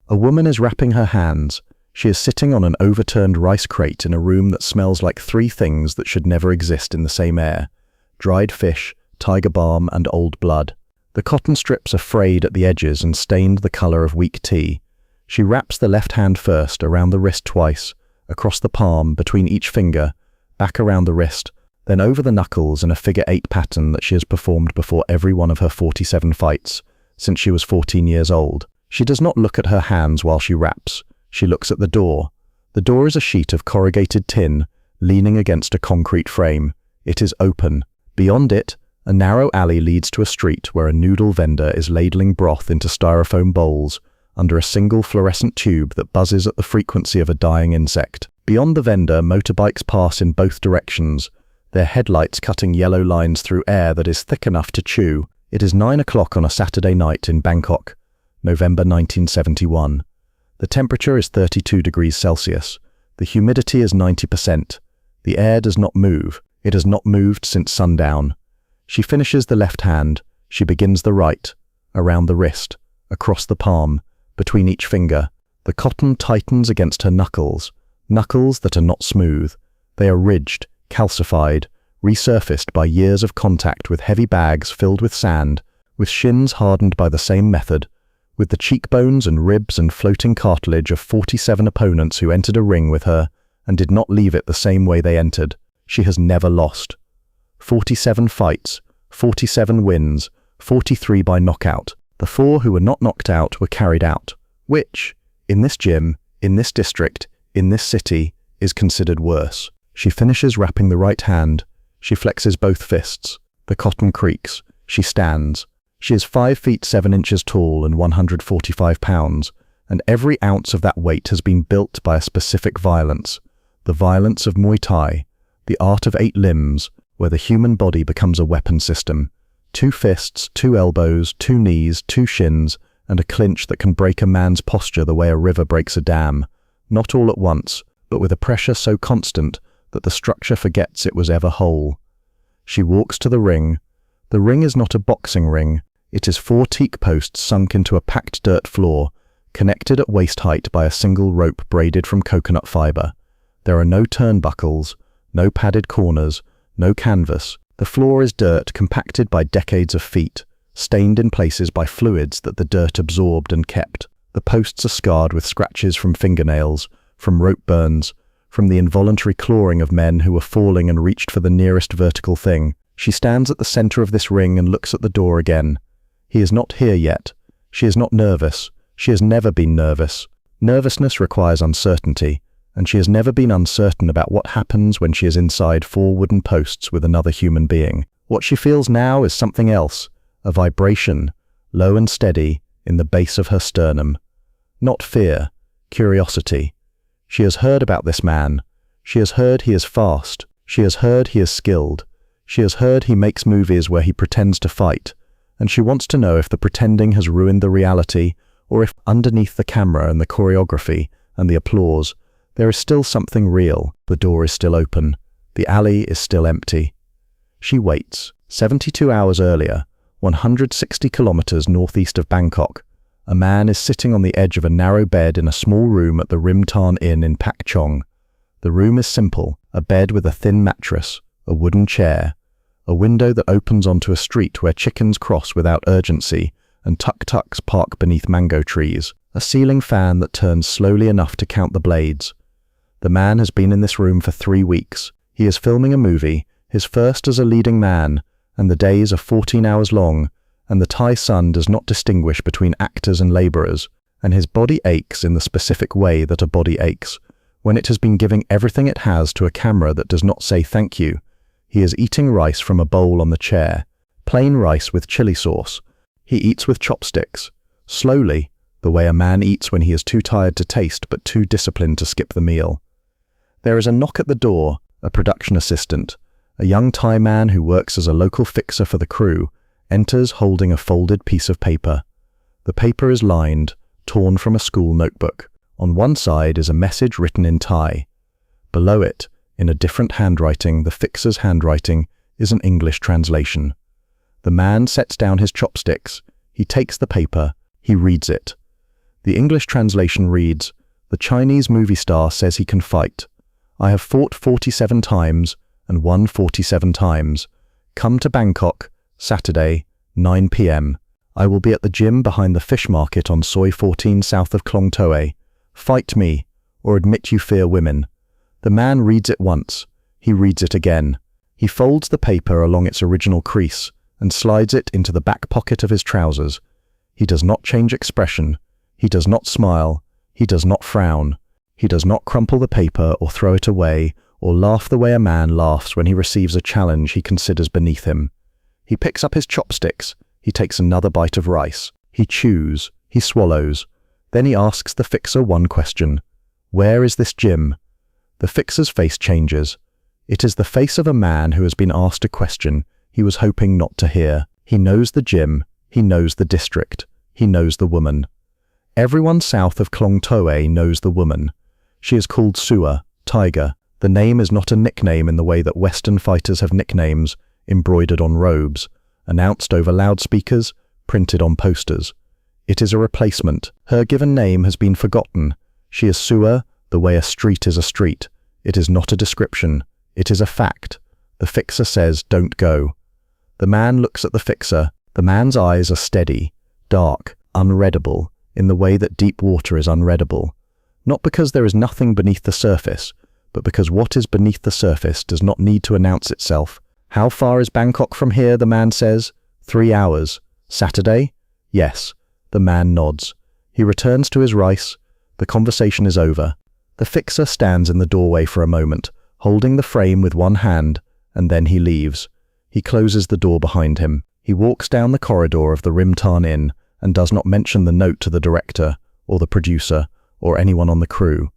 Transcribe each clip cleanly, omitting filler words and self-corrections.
A woman is wrapping her hands. She is sitting on an overturned rice crate in a room that smells like three things that should never exist in the same air: dried fish, tiger balm, and old blood. The cotton strips are frayed at the edges and stained the color of weak tea. She wraps the left hand first, around the wrist twice, across the palm, between each finger, back around the wrist, then over the knuckles in a figure-8 pattern that she has performed before every one of her 47 fights, since she was 14 years old. She does not look at her hands while she wraps. She looks at the door. The door is a sheet of corrugated tin, leaning against a concrete frame. It is open. Beyond it, a narrow alley leads to a street where a noodle vendor is ladling broth into styrofoam bowls under a single fluorescent tube that buzzes at the frequency of a dying insect. Beyond the vendor, motorbikes pass in both directions, their headlights cutting yellow lines through air that is thick enough to chew. It is 9 o'clock on a Saturday night in Bangkok, November 1971. The temperature is 32 degrees Celsius. The humidity is 90%. The air does not move. It has not moved since sundown. She finishes the left hand. She begins the right, around the wrist, across the palm, between each finger. The cotton tightens against her knuckles that are not smooth. They are ridged, calcified, resurfaced by years of contact with heavy bags filled with sand, with shins hardened by the same method, with the cheekbones and ribs and floating cartilage of 47 opponents who entered a ring with her and did not leave it the same way they entered. She has never lost. 47 fights, 47 wins, 43 by knockout. The 4 who were not knocked out were carried out, which, in this gym, in this district, in this city, is considered worse. She finishes wrapping the right hand. She flexes both fists. The cotton creaks. She stands. She is 5 feet 7 inches tall and 145 pounds, and every ounce of that weight has been built by a specific violence, the violence of Muay Thai, the art of 8 limbs, where the human body becomes a weapon system. 2 fists, 2 elbows, 2 knees, 2 shins, and a clinch that can break a man's posture the way a river breaks a dam, not all at once, but with a pressure so constant that the structure forgets it was ever whole. She walks to the ring. The ring is not a boxing ring. It is 4 teak posts sunk into a packed dirt floor, connected at waist height by a single rope braided from coconut fiber. There are no turnbuckles, no padded corners, no canvas. The floor is dirt compacted by decades of feet, stained in places by fluids that the dirt absorbed and kept. The posts are scarred with scratches from fingernails, from rope burns, from the involuntary clawing of men who were falling and reached for the nearest vertical thing. She stands at the center of this ring and looks at the door again. He is not here yet. She is not nervous. She has never been nervous. Nervousness requires uncertainty, and she has never been uncertain about what happens when she is inside 4 wooden posts with another human being. What she feels now is something else, a vibration, low and steady, in the base of her sternum. Not fear, curiosity. She has heard about this man. She has heard he is fast. She has heard he is skilled. She has heard he makes movies where he pretends to fight, and she wants to know if the pretending has ruined the reality, or if underneath the camera and the choreography and the applause, there is still something real. The door is still open. The alley is still empty. She waits. 72 hours earlier, 160 kilometers northeast of Bangkok, a man is sitting on the edge of a narrow bed in a small room at the Rim Tarn Inn in Pak Chong. The room is simple, a bed with a thin mattress, a wooden chair, a window that opens onto a street where chickens cross without urgency and tuk-tuks park beneath mango trees, a ceiling fan that turns slowly enough to count the blades. The man has been in this room for 3 weeks. He is filming a movie, his first as a leading man, and the days are 14 hours long, and the Thai sun does not distinguish between actors and laborers, and his body aches in the specific way that a body aches, when it has been giving everything it has to a camera that does not say thank you. He is eating rice from a bowl on the chair, plain rice with chili sauce. He eats with chopsticks, slowly, the way a man eats when he is too tired to taste but too disciplined to skip the meal. There is a knock at the door, a production assistant, a young Thai man who works as a local fixer for the crew, enters holding a folded piece of paper. The paper is lined, torn from a school notebook. On one side is a message written in Thai. Below it, in a different handwriting, the fixer's handwriting, is an English translation. The man sets down his chopsticks. He takes the paper. He reads it. The English translation reads, "The Chinese movie star says he can fight. I have fought 47 times and won 47 times. Come to Bangkok, Saturday, 9 p.m. I will be at the gym behind the fish market on Soi 14 south of Khlong Toei. Fight me, or admit you fear women." The man reads it once. He reads it again. He folds the paper along its original crease and slides it into the back pocket of his trousers. He does not change expression. He does not smile. He does not frown. He does not crumple the paper or throw it away or laugh the way a man laughs when he receives a challenge he considers beneath him. He picks up his chopsticks. He takes another bite of rice. He chews. He swallows. Then he asks the fixer one question. "Where is this gym?" The fixer's face changes. It is the face of a man who has been asked a question he was hoping not to hear. He knows the gym. He knows the district. He knows the woman. Everyone south of Khlong Toei knows the woman. She is called Sua, Tiger. The name is not a nickname in the way that Western fighters have nicknames, embroidered on robes, announced over loudspeakers, printed on posters. It is a replacement. Her given name has been forgotten. She is Sua, the way a street is a street. It is not a description. It is a fact. The fixer says, "Don't go." The man looks at the fixer. The man's eyes are steady, dark, unreadable, in the way that deep water is unreadable. Not because there is nothing beneath the surface, but because what is beneath the surface does not need to announce itself. "How far is Bangkok from here?" the man says. 3 hours. "Saturday?" "Yes." The man nods. He returns to his rice. The conversation is over. The fixer stands in the doorway for a moment, holding the frame with one hand, and then he leaves. He closes the door behind him. He walks down the corridor of the Rimtarn Inn and does not mention the note to the director, or the producer, or anyone on the crew.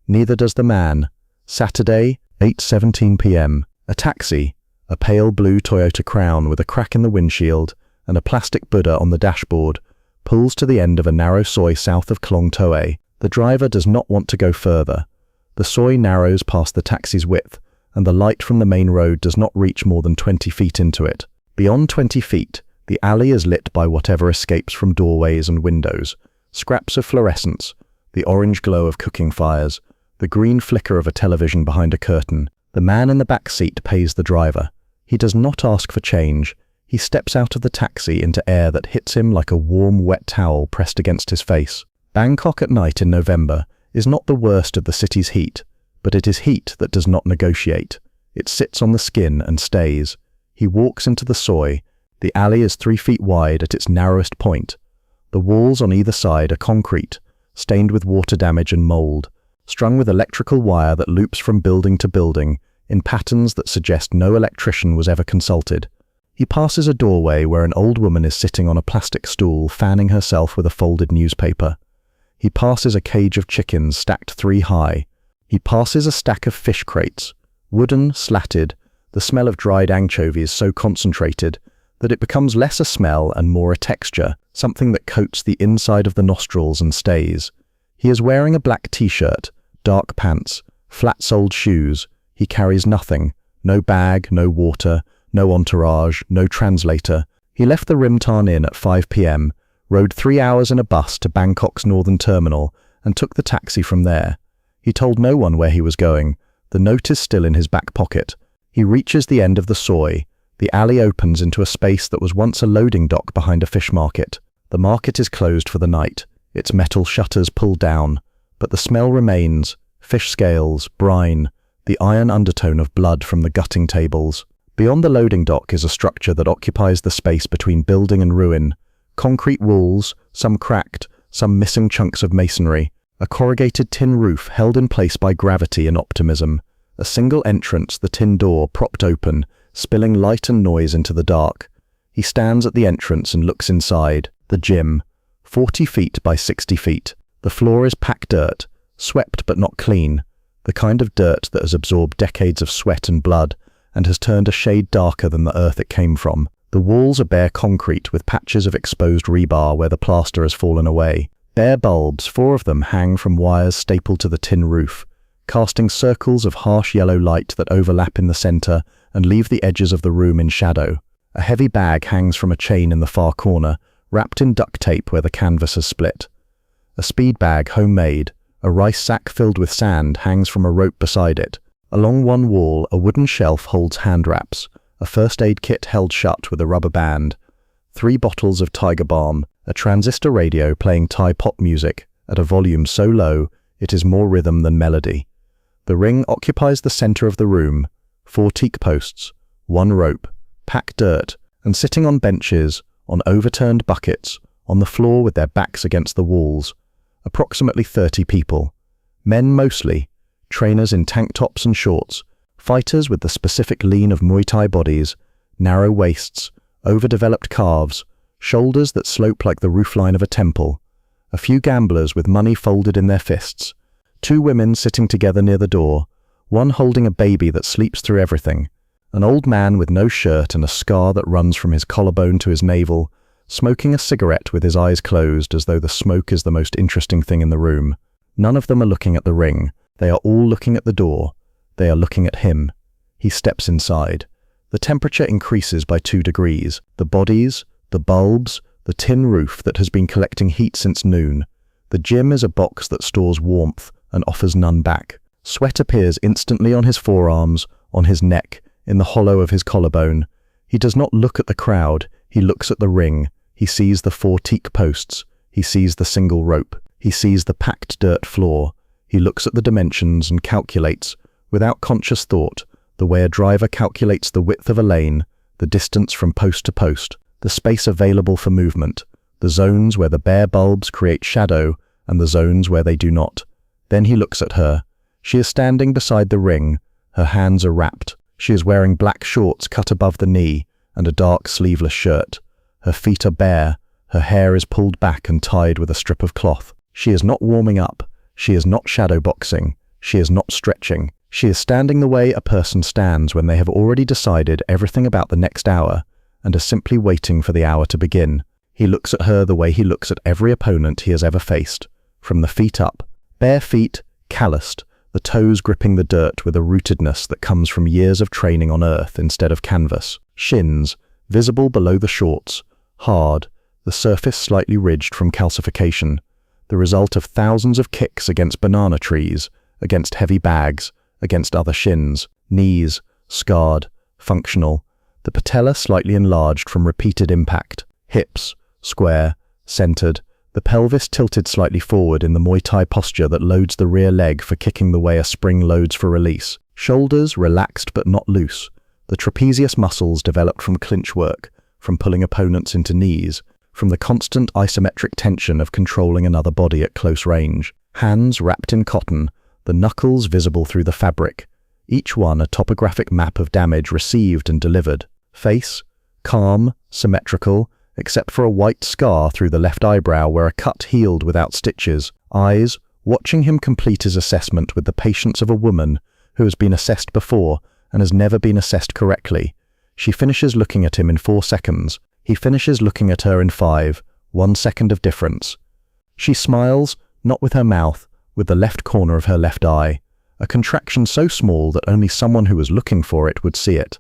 Neither does the man. Saturday, 8:17 p.m. A taxi, a pale blue Toyota Crown with a crack in the windshield and a plastic Buddha on the dashboard, pulls to the end of a narrow soi south of Khlong Toei. The driver does not want to go further. The soi narrows past the taxi's width, and the light from the main road does not reach more than 20 feet into it. Beyond 20 feet, the alley is lit by whatever escapes from doorways and windows, scraps of fluorescence, the orange glow of cooking fires, the green flicker of a television behind a curtain. The man in the back seat pays the driver. He does not ask for change. He steps out of the taxi into air that hits him like a warm, wet towel pressed against his face. Bangkok at night in November is not the worst of the city's heat, but it is heat that does not negotiate. It sits on the skin and stays. He walks into the soi. The alley is 3 feet wide at its narrowest point. The walls on either side are concrete, stained with water damage and mold, strung with electrical wire that loops from building to building in patterns that suggest no electrician was ever consulted. He passes a doorway where an old woman is sitting on a plastic stool fanning herself with a folded newspaper. He passes a cage of chickens stacked 3 high. He passes a stack of fish crates, wooden, slatted, the smell of dried anchovies so concentrated that it becomes less a smell and more a texture, something that coats the inside of the nostrils and stays. He is wearing a black t-shirt, dark pants, flat-soled shoes. He carries nothing, no bag, no water, no entourage, no translator. He left the Rimtarn Inn at 5 p.m, rode 3 hours in a bus to Bangkok's northern terminal, and took the taxi from there. He told no one where he was going. The note is still in his back pocket. He reaches the end of the soi. The alley opens into a space that was once a loading dock behind a fish market. The market is closed for the night, its metal shutters pulled down, but the smell remains: fish scales, brine, the iron undertone of blood from the gutting tables. Beyond the loading dock is a structure that occupies the space between building and ruin. Concrete walls, some cracked, some missing chunks of masonry, a corrugated tin roof held in place by gravity and optimism, a single entrance, the tin door propped open, spilling light and noise into the dark. He stands at the entrance and looks inside. The gym, 40 feet by 60 feet. The floor is packed dirt, swept but not clean, the kind of dirt that has absorbed decades of sweat and blood and has turned a shade darker than the earth it came from. The walls are bare concrete with patches of exposed rebar where the plaster has fallen away. Bare bulbs, 4 of them, hang from wires stapled to the tin roof, casting circles of harsh yellow light that overlap in the center and leave the edges of the room in shadow. A heavy bag hangs from a chain in the far corner, wrapped in duct tape where the canvas has split. A speed bag, homemade. A rice sack filled with sand hangs from a rope beside it. Along one wall, a wooden shelf holds hand wraps, a first aid kit held shut with a rubber band, 3 bottles of tiger balm, a transistor radio playing Thai pop music at a volume so low it is more rhythm than melody. The ring occupies the center of the room, 4 teak posts, 1 rope, packed dirt, and sitting on benches, on overturned buckets, on the floor with their backs against the walls. Approximately 30 people. Men mostly, trainers in tank tops and shorts, fighters with the specific lean of Muay Thai bodies, narrow waists, overdeveloped calves, shoulders that slope like the roofline of a temple. A few gamblers with money folded in their fists. 2 women sitting together near the door, one holding a baby that sleeps through everything. An old man with no shirt and a scar that runs from his collarbone to his navel, smoking a cigarette with his eyes closed as though the smoke is the most interesting thing in the room. None of them are looking at the ring. They are all looking at the door. They are looking at him. He steps inside. The temperature increases by 2 degrees. The bodies, the bulbs, the tin roof that has been collecting heat since noon. The gym is a box that stores warmth and offers none back. Sweat appears instantly on his forearms, on his neck, in the hollow of his collarbone. He does not look at the crowd. He looks at the ring. He sees the 4 teak posts. He sees the single rope. He sees the packed dirt floor. He looks at the dimensions and calculates, without conscious thought, the way a driver calculates the width of a lane, the distance from post to post, the space available for movement, the zones where the bare bulbs create shadow and the zones where they do not. Then he looks at her. She is standing beside the ring. Her hands are wrapped. She is wearing black shorts cut above the knee and a dark sleeveless shirt. Her feet are bare. Her hair is pulled back and tied with a strip of cloth. She is not warming up. She is not shadow boxing. She is not stretching. She is standing the way a person stands when they have already decided everything about the next hour and are simply waiting for the hour to begin. He looks at her the way he looks at every opponent he has ever faced, from the feet up. Bare feet, calloused, the toes gripping the dirt with a rootedness that comes from years of training on earth instead of canvas. Shins, visible below the shorts, hard, the surface slightly ridged from calcification, the result of thousands of kicks against banana trees, against heavy bags, against other shins, knees, scarred, functional, the patella slightly enlarged from repeated impact, hips, square, centered, the pelvis tilted slightly forward in the Muay Thai posture that loads the rear leg for kicking the way a spring loads for release, shoulders relaxed but not loose, the trapezius muscles developed from clinch work, from pulling opponents into knees, from the constant isometric tension of controlling another body at close range, hands wrapped in cotton, the knuckles visible through the fabric, each one a topographic map of damage received and delivered. Face, calm, symmetrical, except for a white scar through the left eyebrow where a cut healed without stitches. Eyes, watching him complete his assessment with the patience of a woman who has been assessed before and has never been assessed correctly. She finishes looking at him in 4 seconds. He finishes looking at her in 5, 1 second of difference. She smiles, not with her mouth, with the left corner of her left eye, a contraction so small that only someone who was looking for it would see it.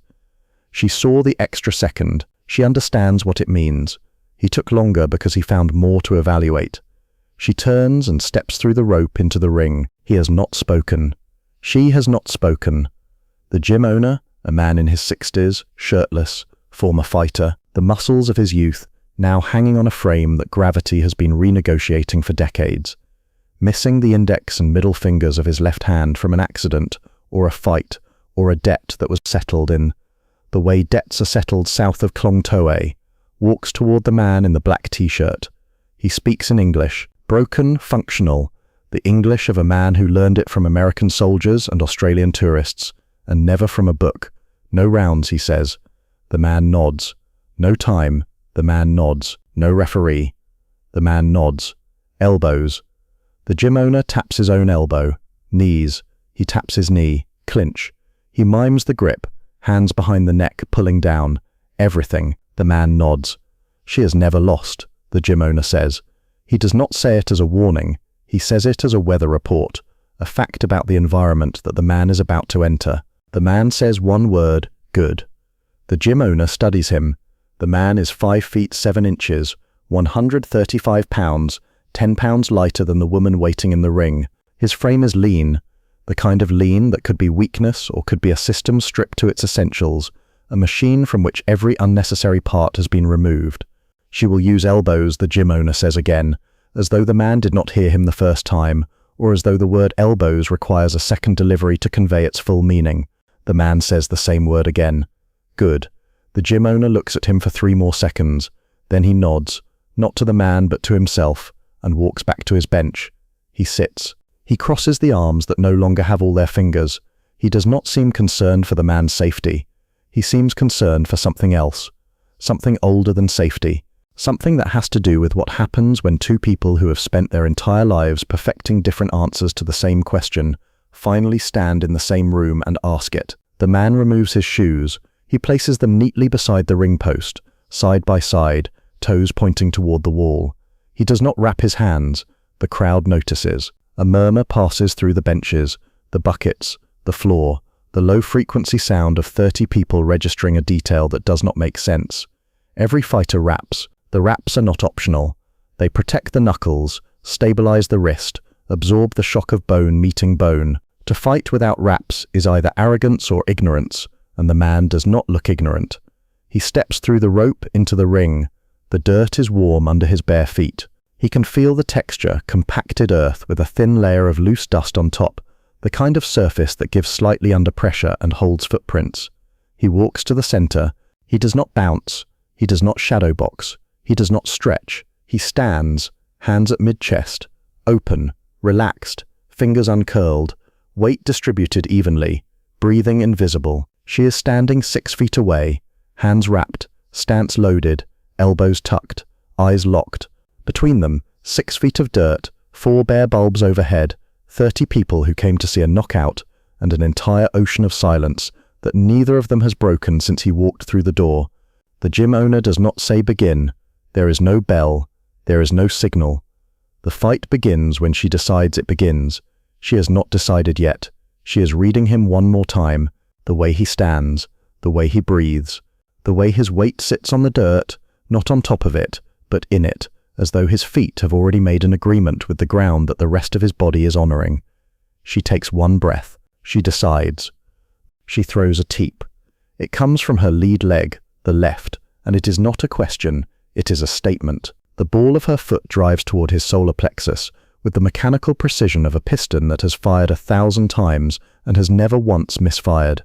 She saw the extra second. She understands what it means. He took longer because he found more to evaluate. She turns and steps through the rope into the ring. He has not spoken. She has not spoken. The gym owner, a man in his 60s, shirtless, former fighter, the muscles of his youth, now hanging on a frame that gravity has been renegotiating for decades, missing the index and middle fingers of his left hand from an accident or a fight or a debt that was settled in the way debts are settled south of Khlong Toei, walks toward the man in the black t-shirt. He speaks in English, broken, functional, the English of a man who learned it from American soldiers and Australian tourists, and never from a book. No rounds, he says. The man nods. No time. The man nods. No referee. The man nods. Elbows. The gym owner taps his own elbow. Knees. He taps his knee. Clinch. He mimes the grip. Hands behind the neck, pulling down. Everything. The man nods. She has never lost, the gym owner says. He does not say it as a warning. He says it as a weather report, a fact about the environment that the man is about to enter. The man says one word, good. The gym owner studies him. The man is 5 feet 7 inches, 135 pounds, 10 pounds lighter than the woman waiting in the ring. His frame is lean, the kind of lean that could be weakness or could be a system stripped to its essentials, a machine from which every unnecessary part has been removed. She will use elbows, the gym owner says again, as though the man did not hear him the first time, or as though the word elbows requires a second delivery to convey its full meaning. The man says the same word again. Good. The gym owner looks at him for 3 more seconds. Then he nods, not to the man but to himself, and walks back to his bench. He sits. He crosses the arms that no longer have all their fingers. He does not seem concerned for the man's safety. He seems concerned for something else. Something older than safety. Something that has to do with what happens when 2 people who have spent their entire lives perfecting different answers to the same question finally stand in the same room and ask it. The man removes his shoes. He places them neatly beside the ring post, side by side, toes pointing toward the wall. He does not wrap his hands. The crowd notices. A murmur passes through the benches, the buckets, the floor, the low-frequency sound of 30 people registering a detail that does not make sense. Every fighter raps. The raps are not optional. They protect the knuckles, stabilize the wrist, absorb the shock of bone meeting bone. To fight without raps is either arrogance or ignorance, and the man does not look ignorant. He steps through the rope into the ring. The dirt is warm under his bare feet. He can feel the texture, compacted earth with a thin layer of loose dust on top, the kind of surface that gives slightly under pressure and holds footprints. He walks to the center. He does not bounce. He does not shadow box. He does not stretch. He stands, hands at mid-chest, open, relaxed, fingers uncurled, weight distributed evenly, breathing invisible. She is standing 6 feet away, hands wrapped, stance loaded, elbows tucked, eyes locked. Between them, 6 feet of dirt, 4 bare bulbs overhead, 30 people who came to see a knockout, and an entire ocean of silence that neither of them has broken since he walked through the door. The gym owner does not say begin. There is no bell. There is no signal. The fight begins when she decides it begins. She has not decided yet. She is reading him one more time, the way he stands, the way he breathes, the way his weight sits on the dirt, not on top of it, but in it, as though his feet have already made an agreement with the ground that the rest of his body is honoring. She takes one breath. She decides. She throws a teep. It comes from her lead leg, the left, and it is not a question, it is a statement. The ball of her foot drives toward his solar plexus with the mechanical precision of a piston that has fired 1,000 times and has never once misfired.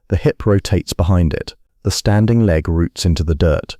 The hip rotates behind it. The standing leg roots into the dirt.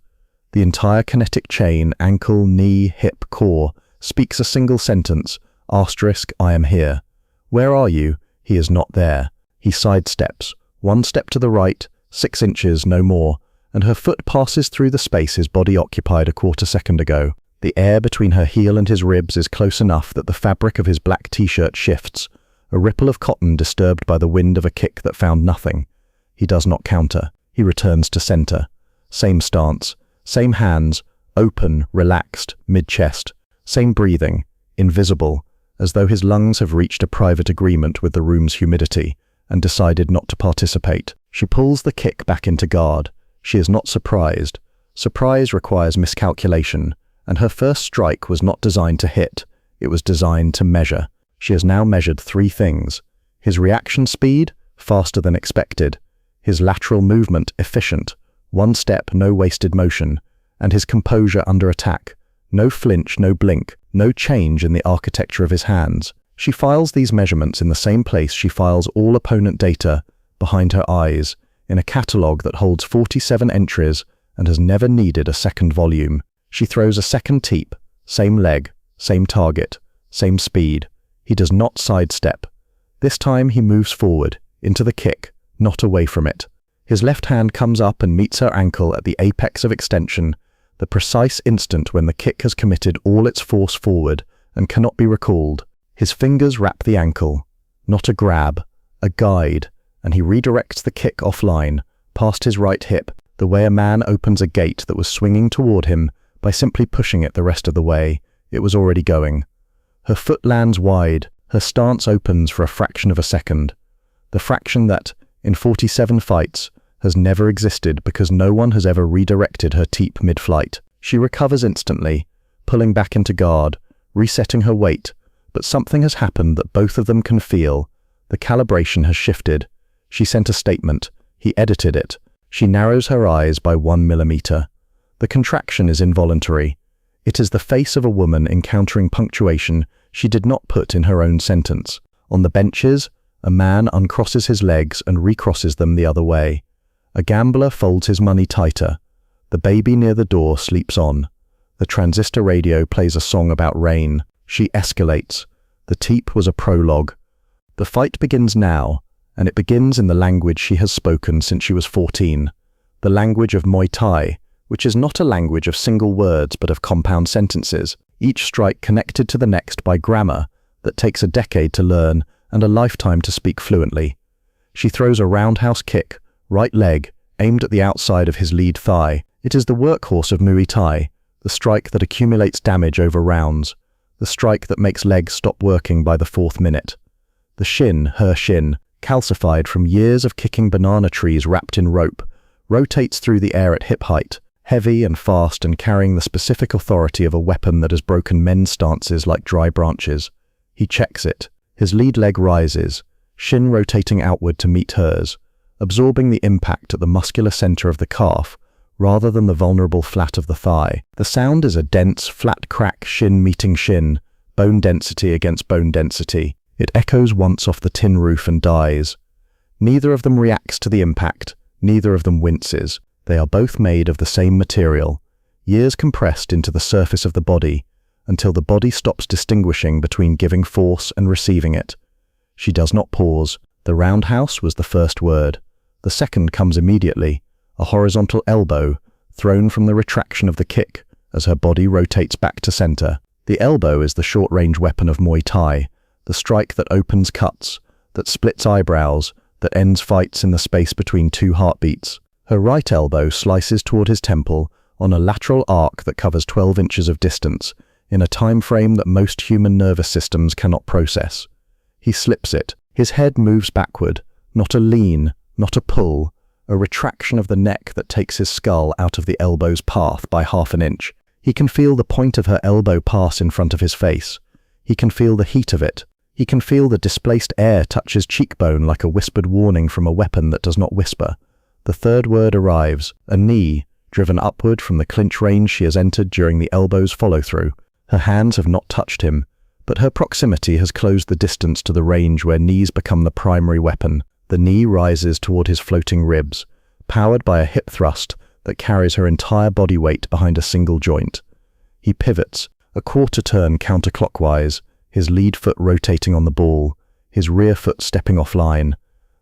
The entire kinetic chain, ankle, knee, hip, core, speaks a single sentence, asterisk, I am here. Where are you? He is not there. He sidesteps, 1 step to the right, 6 inches, no more, and her foot passes through the space his body occupied a quarter second ago. The air between her heel and his ribs is close enough that the fabric of his black t-shirt shifts, a ripple of cotton disturbed by the wind of a kick that found nothing. He does not counter. He returns to center. Same stance. Same hands, open, relaxed, mid-chest. Same breathing, invisible, as though his lungs have reached a private agreement with the room's humidity and decided not to participate. She pulls the kick back into guard. She is not surprised. Surprise requires miscalculation, and her first strike was not designed to hit. It was designed to measure. She has now measured 3 things. His reaction speed, faster than expected. His lateral movement, efficient. 1 step, no wasted motion, and his composure under attack. No flinch, no blink, no change in the architecture of his hands. She files these measurements in the same place she files all opponent data, behind her eyes, in a catalogue that holds 47 entries and has never needed a second volume. She throws a second teep, same leg, same target, same speed. He does not sidestep. This time he moves forward, into the kick, not away from it. His left hand comes up and meets her ankle at the apex of extension, the precise instant when the kick has committed all its force forward and cannot be recalled. His fingers wrap the ankle, not a grab, a guide, and he redirects the kick offline, past his right hip, the way a man opens a gate that was swinging toward him by simply pushing it the rest of the way. It was already going. Her foot lands wide, her stance opens for a fraction of a second. The fraction that, in 47 fights, has never existed because no one has ever redirected her teep mid-flight. She recovers instantly, pulling back into guard, resetting her weight, but something has happened that both of them can feel. The calibration has shifted. She sent a statement. He edited it. She narrows her eyes by 1 millimeter. The contraction is involuntary. It is the face of a woman encountering punctuation she did not put in her own sentence. On the benches, a man uncrosses his legs and recrosses them the other way. A gambler folds his money tighter. The baby near the door sleeps on. The transistor radio plays a song about rain. She escalates. The teep was a prologue. The fight begins now, and it begins in the language she has spoken since she was 14. The language of Muay Thai, which is not a language of single words but of compound sentences, each strike connected to the next by grammar that takes a decade to learn and a lifetime to speak fluently. She throws a roundhouse kick, right leg, aimed at the outside of his lead thigh. It is the workhorse of Muay Thai, the strike that accumulates damage over rounds, the strike that makes legs stop working by the 4th minute. The shin, her shin, calcified from years of kicking banana trees wrapped in rope, rotates through the air at hip height, heavy and fast and carrying the specific authority of a weapon that has broken men's stances like dry branches. He checks it. His lead leg rises, shin rotating outward to meet hers, absorbing the impact at the muscular center of the calf rather than the vulnerable flat of the thigh. The sound is a dense, flat crack, shin meeting shin, bone density against bone density. It echoes once off the tin roof and dies. Neither of them reacts to the impact, neither of them winces. They are both made of the same material, years compressed into the surface of the body, until the body stops distinguishing between giving force and receiving it. She does not pause. The roundhouse was the first word. The second comes immediately, a horizontal elbow thrown from the retraction of the kick as her body rotates back to center. The elbow is the short-range weapon of Muay Thai, the strike that opens cuts, that splits eyebrows, that ends fights in the space between 2 heartbeats. Her right elbow slices toward his temple on a lateral arc that covers 12 inches of distance, in a time frame that most human nervous systems cannot process. He slips it. His head moves backward, not a lean, not a pull, a retraction of the neck that takes his skull out of the elbow's path by 1/2 inch. He can feel the point of her elbow pass in front of his face. He can feel the heat of it. He can feel the displaced air touch his cheekbone like a whispered warning from a weapon that does not whisper. The third word arrives, a knee, driven upward from the clinch range she has entered during the elbow's follow-through. Her hands have not touched him, but her proximity has closed the distance to the range where knees become the primary weapon. The knee rises toward his floating ribs, powered by a hip thrust that carries her entire body weight behind a single joint. He pivots, a quarter turn counterclockwise, his lead foot rotating on the ball, his rear foot stepping offline.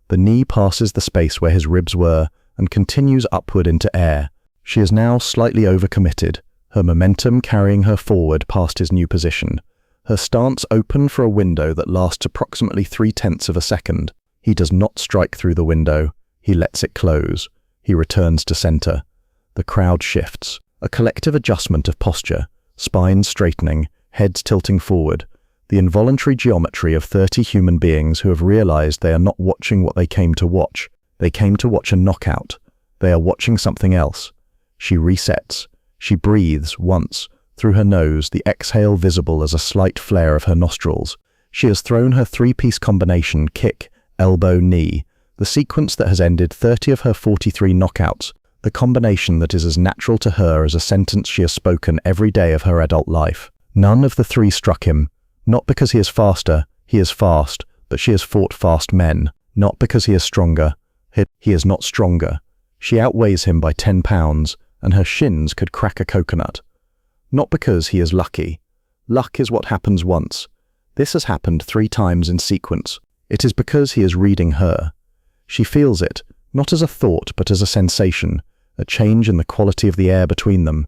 The knee passes the space where his ribs were and continues upward into air. She is now slightly overcommitted, her momentum carrying her forward past his new position. Her stance open for a window that lasts approximately 0.3 of a second. He does not strike through the window. He lets it close. He returns to center. The crowd shifts. A collective adjustment of posture, spines straightening, heads tilting forward. The involuntary geometry of 30 human beings who have realized they are not watching what they came to watch. They came to watch a knockout. They are watching something else. She resets. She breathes once, through her nose, the exhale visible as a slight flare of her nostrils. She has thrown her 3-piece combination kick, elbow, knee, the sequence that has ended 30 of her 43 knockouts, the combination that is as natural to her as a sentence she has spoken every day of her adult life. None of the 3 struck him. Not because he is faster, he is fast, but she has fought fast men. Not because he is stronger, he is not stronger. She outweighs him by 10 pounds, and her shins could crack a coconut. Not because he is lucky. Luck is what happens once. This has happened 3 times in sequence. It is because he is reading her. She feels it, not as a thought but as a sensation, a change in the quality of the air between them.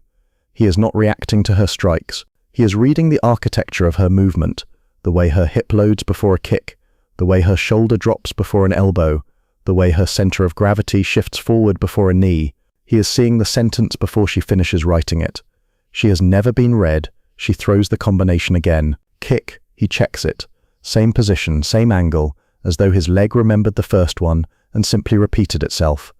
He is not reacting to her strikes. He is reading the architecture of her movement, the way her hip loads before a kick, the way her shoulder drops before an elbow, the way her center of gravity shifts forward before a knee. He is seeing the sentence before she finishes writing it. She has never been read. She throws the combination again. Kick, he checks it. Same position, same angle, as though his leg remembered the first one and simply repeated itself.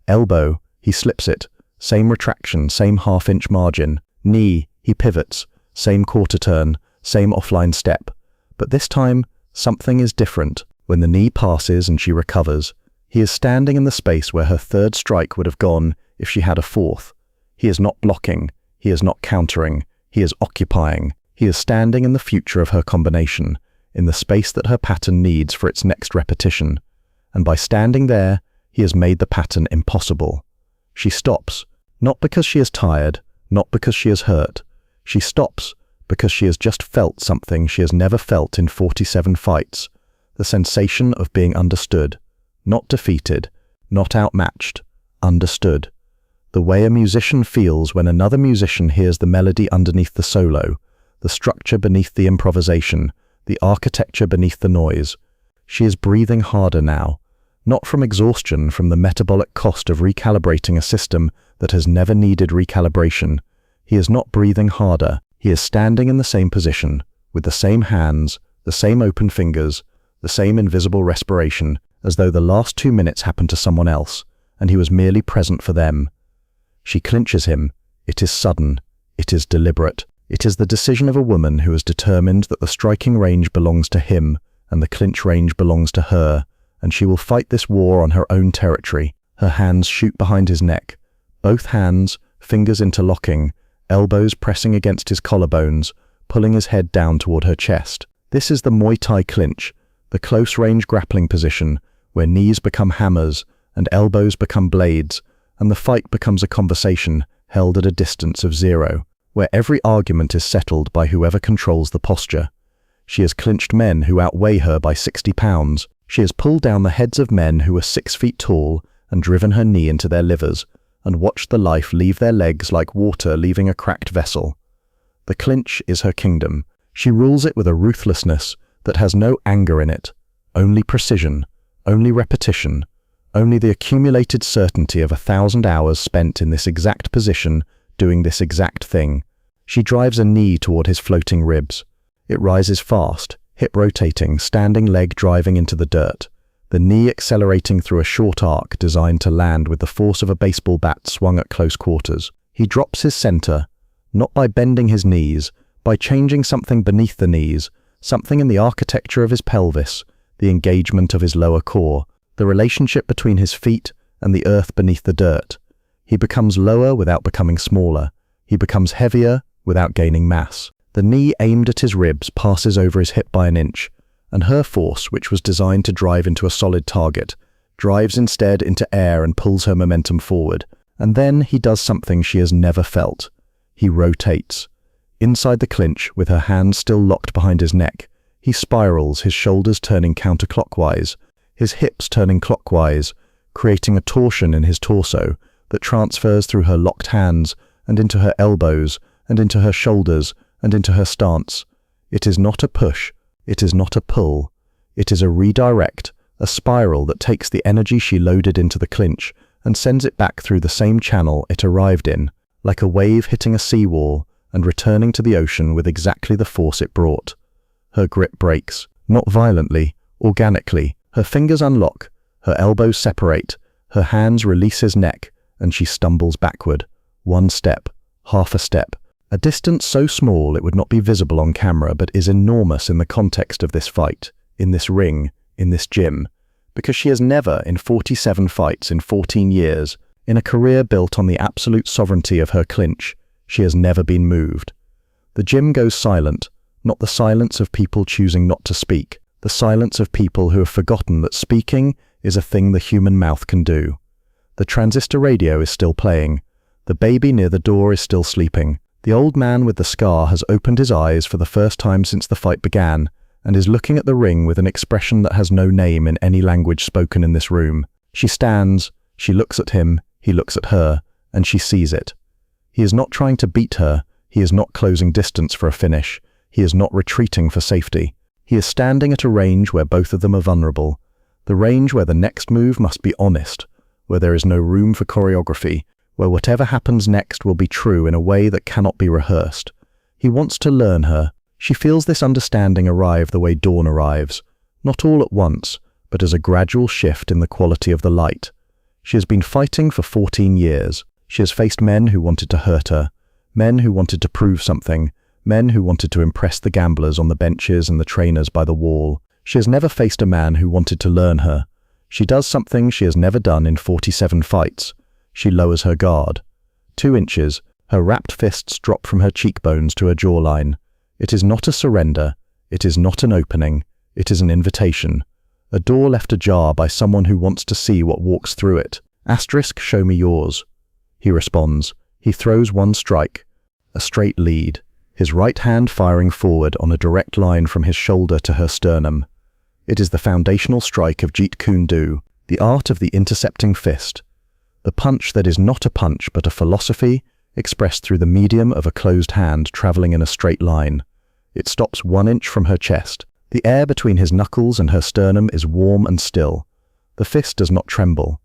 Elbow, he slips it. Same retraction, same 1/2 inch margin. Knee, he pivots. Same quarter turn, same offline step. But this time, something is different. When the knee passes and she recovers, he is standing in the space where her third strike would have gone if she had a fourth. He is not blocking, he is not countering, he is occupying. He is standing in the future of her combination, in the space that her pattern needs for its next repetition. And by standing there, he has made the pattern impossible. She stops, not because she is tired, not because she is hurt. She stops because she has just felt something she has never felt in 47 fights. The sensation of being understood, not defeated, not outmatched, understood. The way a musician feels when another musician hears the melody underneath the solo, the structure beneath the improvisation, the architecture beneath the noise. She is breathing harder now, not from exhaustion, from the metabolic cost of recalibrating a system that has never needed recalibration. He is not breathing harder. He is standing in the same position, with the same hands, the same open fingers, the same invisible respiration, as though the last 2 minutes happened to someone else, and he was merely present for them. She clinches him. It is sudden. It is deliberate. It is the decision of a woman who has determined that the striking range belongs to him and the clinch range belongs to her, and she will fight this war on her own territory. Her hands shoot behind his neck. Both hands, fingers interlocking, elbows pressing against his collarbones, pulling his head down toward her chest. This is the Muay Thai clinch, the close-range grappling position, where knees become hammers and elbows become blades, and the fight becomes a conversation held at a distance of 0, where every argument is settled by whoever controls the posture. She has clinched men who outweigh her by 60 pounds. She has pulled down the heads of men who are 6 feet tall and driven her knee into their livers, and watched the life leave their legs like water leaving a cracked vessel. The clinch is her kingdom. She rules it with a ruthlessness that has no anger in it, only precision, only repetition, only the accumulated certainty of 1,000 hours spent in this exact position, doing this exact thing. She drives a knee toward his floating ribs. It rises fast, hip rotating, standing leg driving into the dirt, the knee accelerating through a short arc designed to land with the force of a baseball bat swung at close quarters. He drops his center, not by bending his knees, by changing something beneath the knees, something in the architecture of his pelvis, the engagement of his lower core, the relationship between his feet and the earth beneath the dirt. He becomes lower without becoming smaller. He becomes heavier without gaining mass. The knee aimed at his ribs passes over his hip by an inch, and her force, which was designed to drive into a solid target, drives instead into air and pulls her momentum forward. And then he does something she has never felt. He rotates. Inside the clinch, with her hands still locked behind his neck, he spirals, his shoulders turning counterclockwise, his hips turning clockwise, creating a torsion in his torso that transfers through her locked hands and into her elbows and into her shoulders and into her stance. It is not a push, it is not a pull, it is a redirect, a spiral that takes the energy she loaded into the clinch and sends it back through the same channel it arrived in, like a wave hitting a seawall and returning to the ocean with exactly the force it brought. Her grip breaks, not violently, organically. Her fingers unlock, her elbows separate, her hands release his neck, and she stumbles backward. 1 step, half a step, a distance so small it would not be visible on camera but is enormous in the context of this fight, in this ring, in this gym, because she has never, in 47 fights in 14 years, in a career built on the absolute sovereignty of her clinch, she has never been moved. The gym goes silent, not the silence of people choosing not to speak, the silence of people who have forgotten that speaking is a thing the human mouth can do. The transistor radio is still playing. The baby near the door is still sleeping. The old man with the scar has opened his eyes for the first time since the fight began and is looking at the ring with an expression that has no name in any language spoken in this room. She stands, she looks at him, he looks at her, and she sees it. He is not trying to beat her, he is not closing distance for a finish, he is not retreating for safety. He is standing at a range where both of them are vulnerable, the range where the next move must be honest, where there is no room for choreography, where whatever happens next will be true in a way that cannot be rehearsed. He wants to learn her. She feels this understanding arrive the way dawn arrives, not all at once, but as a gradual shift in the quality of the light. She has been fighting for 14 years. She has faced men who wanted to hurt her, men who wanted to prove something, Men who wanted to impress the gamblers on the benches and the trainers by the wall. She has never faced a man who wanted to learn her. She does something she has never done in 47 fights. She lowers her guard. 2 inches, her wrapped fists drop from her cheekbones to her jawline. It is not a surrender. It is not an opening. It is an invitation. A door left ajar by someone who wants to see what walks through it. Asterisk, show me yours. He responds. He throws 1 strike. A straight lead. His right hand firing forward on a direct line from his shoulder to her sternum. It is the foundational strike of Jeet Kune, the art of the intercepting fist. The punch that is not a punch but a philosophy, expressed through the medium of a closed hand traveling in a straight line. It stops 1 inch from her chest. The air between his knuckles and her sternum is warm and still. The fist does not tremble.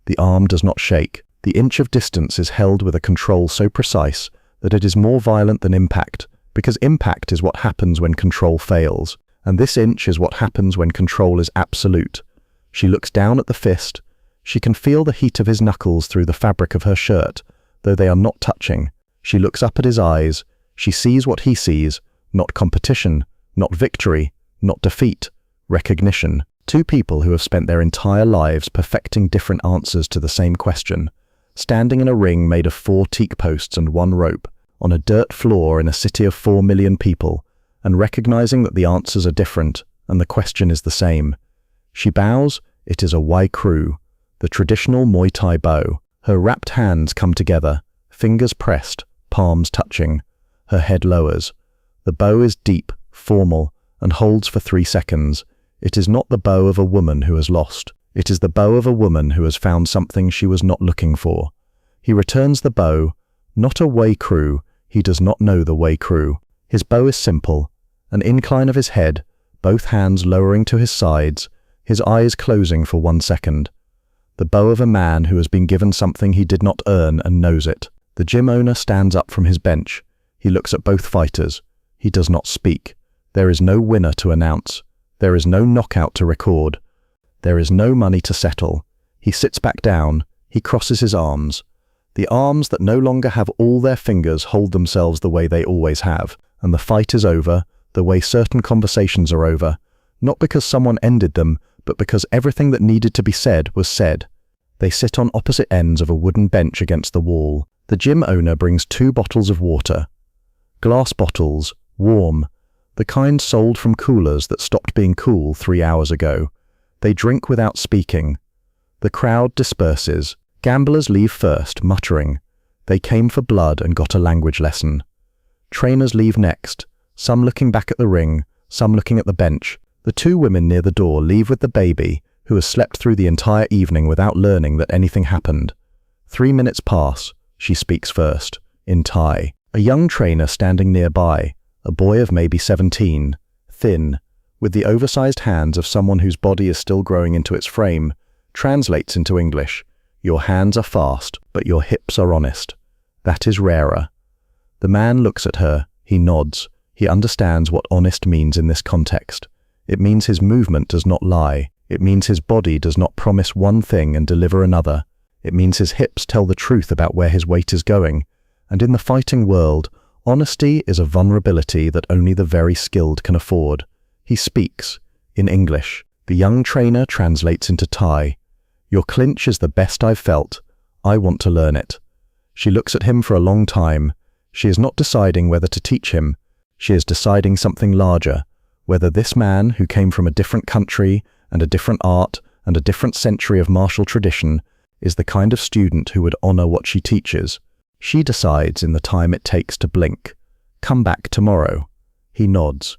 The arm does not shake. The inch of distance is held with a control so precise that it is more violent than impact, because impact is what happens when control fails, and this inch is what happens when control is absolute. She looks down at the fist. She can feel the heat of his knuckles through the fabric of her shirt, though they are not touching. She looks up at his eyes. She sees what he sees, not competition, not victory, not defeat, recognition. 2 people who have spent their entire lives perfecting different answers to the same question, standing in a ring made of 4 teak posts and 1 rope, on a dirt floor in a city of 4 million people, and recognizing that the answers are different and the question is the same. She bows. It is a Wai Kru, the traditional Muay Thai bow. Her wrapped hands come together, fingers pressed, palms touching. Her head lowers. The bow is deep, formal, and holds for 3 seconds. It is not the bow of a woman who has lost. It is the bow of a woman who has found something she was not looking for. He returns the bow, not a Wai Kru. He does not know the Wai Kru. His bow is simple, an incline of his head, both hands lowering to his sides, his eyes closing for 1 second. The bow of a man who has been given something he did not earn and knows it. The gym owner stands up from his bench. He looks at both fighters. He does not speak. There is no winner to announce. There is no knockout to record. There is no money to settle. He sits back down. He crosses his arms. The arms that no longer have all their fingers hold themselves the way they always have, and the fight is over, the way certain conversations are over, not because someone ended them, but because everything that needed to be said was said. They sit on opposite ends of a wooden bench against the wall. The gym owner brings 2 bottles of water. Glass bottles, warm, the kind sold from coolers that stopped being cool 3 hours ago. They drink without speaking. The crowd disperses. Gamblers leave first, muttering. They came for blood and got a language lesson. Trainers leave next, some looking back at the ring, some looking at the bench. The 2 women near the door leave with the baby, who has slept through the entire evening without learning that anything happened. 3 minutes pass. She speaks first, in Thai. A young trainer standing nearby, a boy of maybe 17, thin, with the oversized hands of someone whose body is still growing into its frame, translates into English. Your hands are fast, but your hips are honest. That is rarer. The man looks at her. He nods. He understands what honest means in this context. It means his movement does not lie. It means his body does not promise one thing and deliver another. It means his hips tell the truth about where his weight is going. And in the fighting world, honesty is a vulnerability that only the very skilled can afford. He speaks, in English. The young trainer translates into Thai. Your clinch is the best I've felt. I want to learn it. She looks at him for a long time. She is not deciding whether to teach him. She is deciding something larger, whether this man, who came from a different country and a different art and a different century of martial tradition, is the kind of student who would honor what she teaches. She decides in the time it takes to blink. Come back tomorrow. He nods.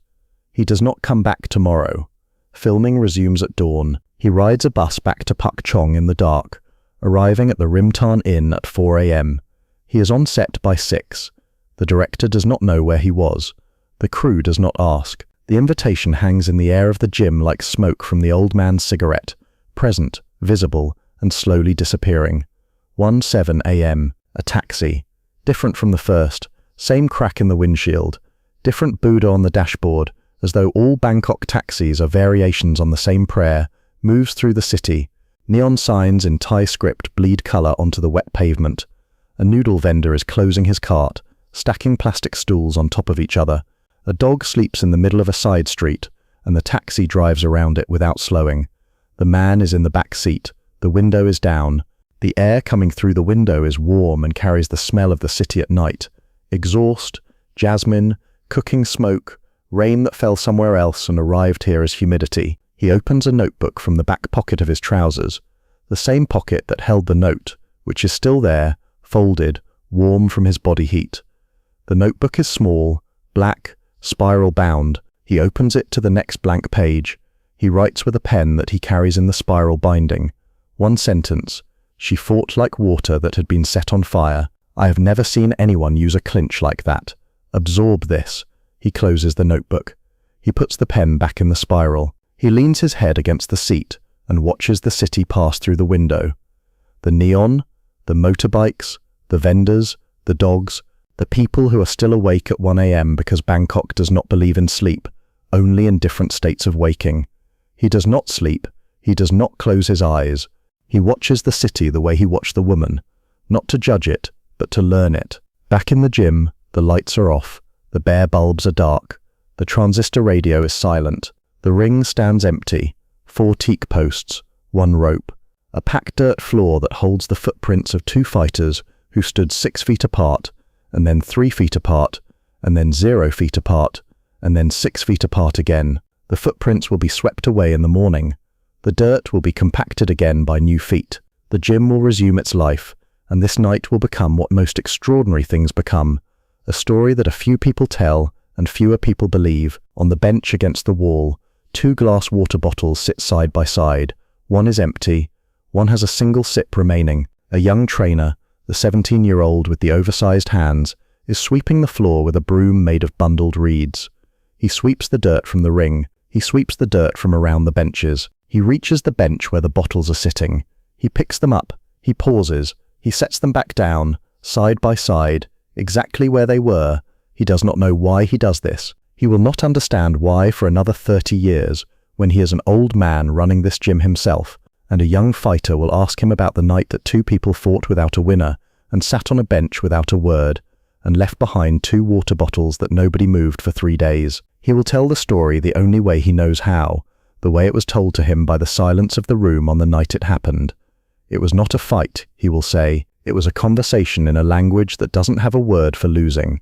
He does not come back tomorrow. Filming resumes at dawn. He rides a bus back to Pak Chong in the dark, arriving at the Rimtan Inn at 4 a.m. He is on set by 6. The director does not know where he was. The crew does not ask. The invitation hangs in the air of the gym like smoke from the old man's cigarette, present, visible, and slowly disappearing. 1:07 a.m. A taxi. Different from the first. Same crack in the windshield. Different Buddha on the dashboard, as though all Bangkok taxis are variations on the same prayer, moves through the city. Neon signs in Thai script bleed color onto the wet pavement. A noodle vendor is closing his cart, stacking plastic stools on top of each other. A dog sleeps in the middle of a side street, and the taxi drives around it without slowing. The man is in the back seat. The window is down. The air coming through the window is warm and carries the smell of the city at night. Exhaust, jasmine, cooking smoke, rain that fell somewhere else and arrived here as humidity. He opens a notebook from the back pocket of his trousers, the same pocket that held the note, which is still there, folded, warm from his body heat. The notebook is small, black, spiral bound. He opens it to the next blank page. He writes with a pen that he carries in the spiral binding. One sentence: "She fought like water that had been set on fire. I have never seen anyone use a clinch like that. Absorb this." He closes the notebook. He puts the pen back in the spiral. He leans his head against the seat and watches the city pass through the window. The neon, the motorbikes, the vendors, the dogs, the people who are still awake at 1 a.m. because Bangkok does not believe in sleep, only in different states of waking. He does not sleep. He does not close his eyes. He watches the city the way he watched the woman, not to judge it, but to learn it. Back in the gym, the lights are off. The bare bulbs are dark. The transistor radio is silent. The ring stands empty. 4 teak posts, 1 rope. A packed dirt floor that holds the footprints of 2 fighters who stood 6 feet apart, and then 3 feet apart, and then 0 feet apart, and then 6 feet apart again. The footprints will be swept away in the morning. The dirt will be compacted again by new feet. The gym will resume its life, and this night will become what most extraordinary things become: a story that a few people tell and fewer people believe. On the bench against the wall, 2 glass water bottles sit side by side. One is empty. One has a single sip remaining. A young trainer, the 17-year-old with the oversized hands, is sweeping the floor with a broom made of bundled reeds. He sweeps the dirt from the ring. He sweeps the dirt from around the benches. He reaches the bench where the bottles are sitting. He picks them up. He pauses. He sets them back down, side by side, exactly where they were. He does not know why he does this. He will not understand why for another 30 years, when he is an old man running this gym himself, and a young fighter will ask him about the night that 2 people fought without a winner, and sat on a bench without a word, and left behind 2 water bottles that nobody moved for 3 days. He will tell the story the only way he knows how, the way it was told to him by the silence of the room on the night it happened. It was not a fight, he will say. It was a conversation in a language that doesn't have a word for losing.